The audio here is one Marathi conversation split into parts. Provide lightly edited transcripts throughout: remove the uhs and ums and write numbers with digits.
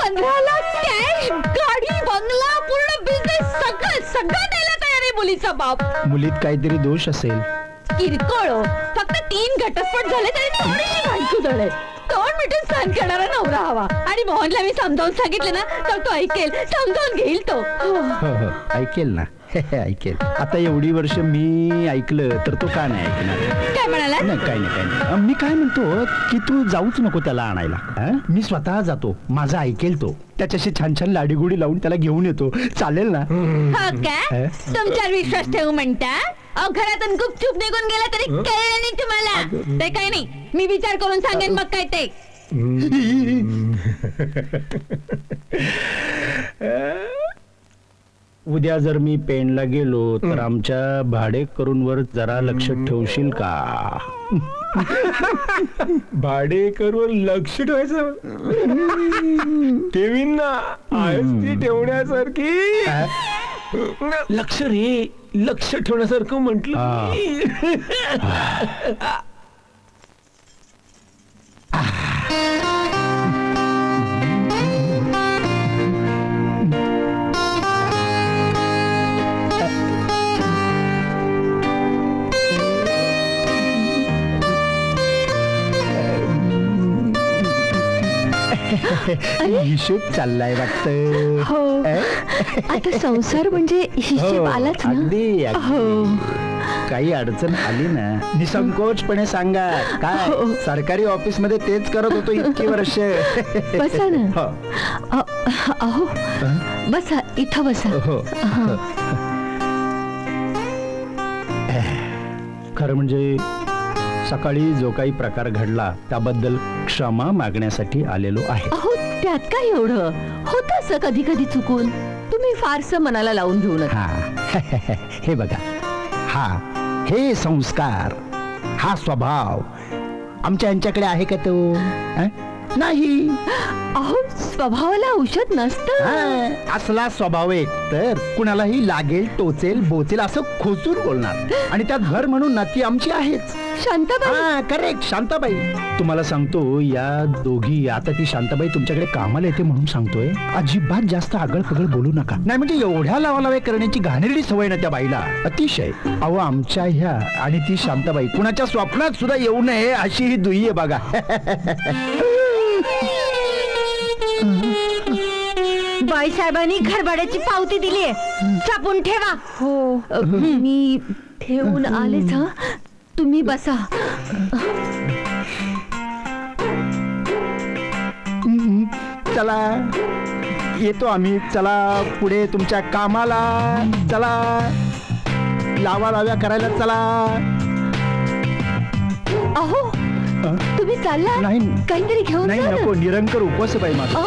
15 लाख कॅश, गाडी, बंगला, पूर्ण बिझनेस, सगळं द्यायला तयार आहे मुलीचा बाप. मुलीत काहीतरी दोष असेल. किरकोळ, फक्त 3 घटस्फोट झाले तरी थोडीशी घालकू जळे. 2 मिनिटं सहन करणारा नवरा हवा. आणि मोहनला मी समजावून सांगितलं ना तर तो ऐकेल, समजावून घेईल तो. हो ऐकेल ना. ऐकेल. आता एवढी वर्ष मी ऐकलं तर तो का नाही ऐकणार? काय म्हणाला? नाही काही नाही. मी काय म्हणतो की तू जाऊच नको त्याला आणायला. मी स्वतः जातो, माझा ऐकेल तो. त्याच्याशी छान छान लाडीगुडी लावून त्याला घेऊन येतो. चालेल ना? हो काय? तुमच्यावर विश्वास ठेवू म्हणता? घरातून गुपचूप निघून गेला तरी कळलं नाही तुम्हाला? ते काही नाही, मी विचार करून सांगेन मग काय ते. उद्या जर मी पेणला गेलो तर आमच्या भाडेकरूंवर जरा लक्ष ठेवशील का? भाडेकरूवर लक्ष ठेवायचं? ठेवीन ना. ती ठेवण्यासारखी. लक्ष रे, लक्ष ठेवण्यासारखं म्हटलं. हिशोब चाललाय वाटतं. हो, आता संसार म्हणजे हिशोब आलाच ना. अगदी. काही अडचण आली ना निसंकोचपणे सांगा. काय सरकारी ऑफिस मध्ये तेच करत होतो इतकी वर्ष. बसा ना. अहो बसा, इथं बसा. खरं म्हणजे सकाळी जो काही प्रकार घडला त्याबद्दल क्षमा मागण्यासाठी आलेलो आहे. अहो त्यात काय एवढं? होत असं कधी कधी चुकून. तुम्ही फारसं मनाला लावून घेऊ नका. हे बघा, हे संस्कार, हा स्वभाव आमच्या यांच्याकडे आहे का तो? नाही. अहो स्वभावाला औषध नसतं. असला स्वभाव एक तर कुणालाही लागेल, टोचेल, बोचेल असं खोचून बोलणार. आणि त्यात घर म्हणून ना ती आमची आहेच. शांताबाई. करेक्ट, शांताबाई. तुम्हाला सांगतो या दोघी, आता ती शांताबाई तुमच्याकडे कामाला येते म्हणून सांगतोय, अजिबात जास्त आगळ पगळ बोलू नका. नाही म्हणजे एवढ्या लावालावे करण्याची घाणेरडी सवय ना त्या बाईला, अतिशय. अहो आमच्या ह्या आणि ती शांताबाई कुणाच्या स्वप्नात सुद्धा येऊ नये अशी ही दुई आहे बघा. बाईसाहेबांनी घरभाड्याची पावती दिलीये, छापून ठेवा. हो मी ठेवून आलेच. तुम्ही बसा. चला येतो आम्ही. चला पुढे तुमच्या कामाला. चला लावा लाव्या करायला चला. अहो तुम्ही चालला? नाही काहीतरी घेऊन. नाही नको, निरंकर उपवास बाई माझा.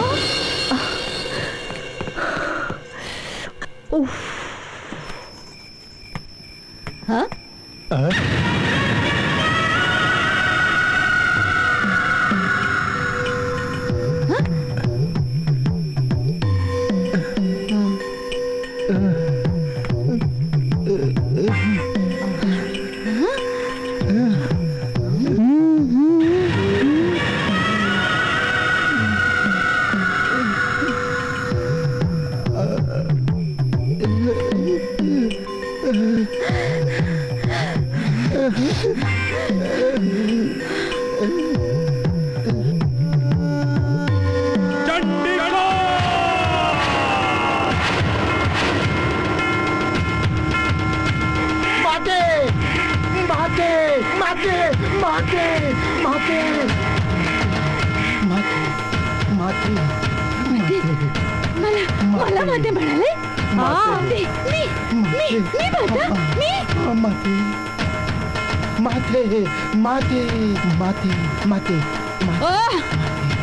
मला माते म्हणाले.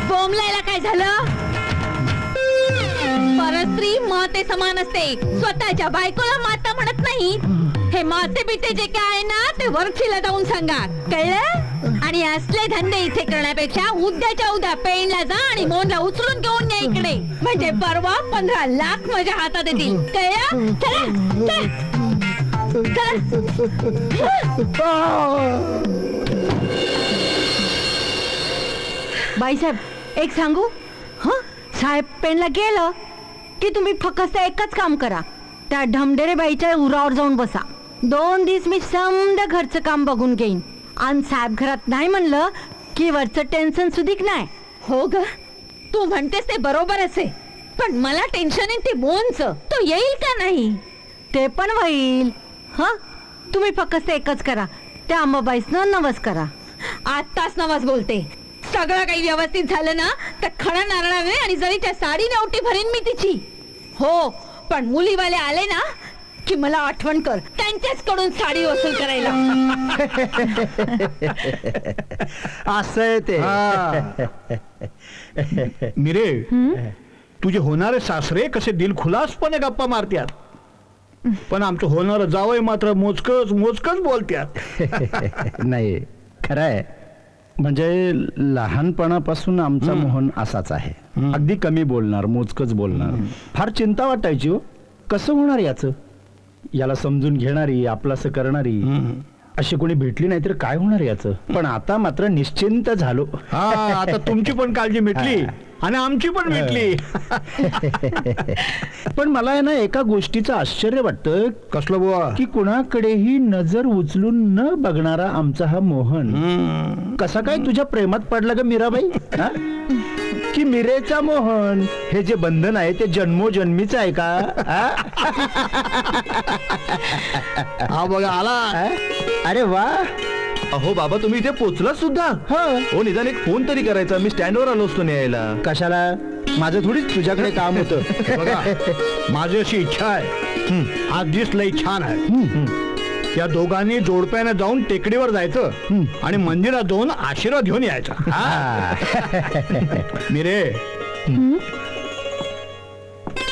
बोंबलायला काय झालं? परस्त्री माते समान असते, स्वतःच्या बायकोला माता म्हणत नाही. हे माते बिते जे काय आहे ना ते वर्कशीला जाऊन सांगा, कळलं? आणि असले धंदे इथे करण्यापेक्षा उद्याच्या उद्या पेणला जा आणि मोनला उचलून घेऊन या इकडे. म्हणजे परवा 15 लाख माझ्या हातात येतील, कळलं? चला बाईसाहेब एक सांगू. साहेब पेनला गेलं की तुम्ही फक्त एकच काम करा, त्या ढमढेरे बाईच्या उरावर जाऊन बसा. 2 दिवस मी समजा घरचं काम बघून घेईन आणि साहेब घरात नाही म्हणलं की वरचं टेन्शन सुधीक नाही. हो ग, तू म्हणतेस ते बरोबरच आहे, पण मला टेन्शन आहे ते मोहनचं. तो येईल का नाही? ते पण होईल. हा, तुम्ही फक्त एकच करा, त्या अंबाबाईसनं नवस करा. आत्ताच नवाज बोलते. सगळं काही व्यवस्थित झालं ना तर खडा नारळाने आणि जरीच्या साडीने ओटी भरीन मी तिची. हो, पण मुलीवाले आले ना की मला आठवण कर त्यांच्याच कडून साडी वसूल करायला. असं आहे ते. मिरे, तुझे होणारे सासरे कसे दिलखुलासपणे गप्पा मारत्यात, पण आमचं होणार जावई मात्र मोजकच मोजकच बोलत्यात. नाही, खरं आहे. म्हणजे लहानपणापासून आमचा मोहन असाच आहे. अगदी कमी बोलणार, मोजकच बोलणार. फार चिंता वाटायची हो, कसं होणार याचं. याला समजून घेणारी, आपलासं करणारी अशी कोणी भेटली नाही तर काय होणार याचं. पण आता मात्र निश्चिंत झालो. हा, आता तुमची पण काळजी मिटली आणि आमची पण मिटली. पण मला आहे ना एका गोष्टीचं आश्चर्य वाटतं. कसलं बुवा? की कुणाकडेही नजर उचलून न बघणारा आमचा हा मोहन कसा काय तुझ्या प्रेमात पडला ग मीराबाई? हा? की मिरेचा मोहन हे जे बंधन आहे ते जन्मोजन्मीच आहे का? हा बघा आला. अरे वा. अहो बाबा, तुम्ही इथे पोचलात सुद्धा? हो, निदान एक फोन तरी करायचा. मी स्टँडवर आलो असतो न्यायला. कशाला? माझं थोडीच तुझ्याकडे काम होतं. बघा, माझी अशी इच्छा आहे, आज दिस लई छान आहे. या दोघांनी जोडप्याने जाऊन टेकडीवर जायचं आणि मंदिरात जाऊन आशीर्वाद घेऊन यायचा. मिरे,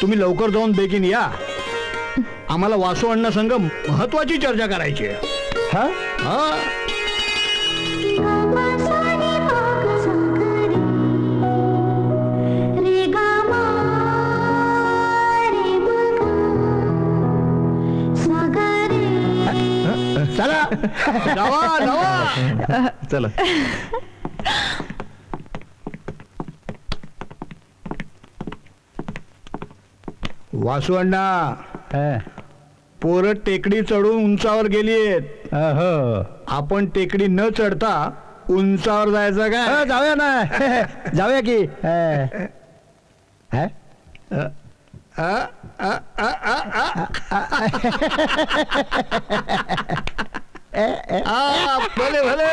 तुम्ही लवकर जाऊन बेगीन या. आम्हाला वासू अण्णा संघ महत्वाची चर्चा करायची आहे. हा, हा, चला. जावा जावा. चला. वासू अण्णा, हा. पोरं टेकडी चढून उंचावर गेलीत. हो. आपण टेकडी न चढता उंचावर जायचं का? जाऊया ना. जाऊया की. भले भले.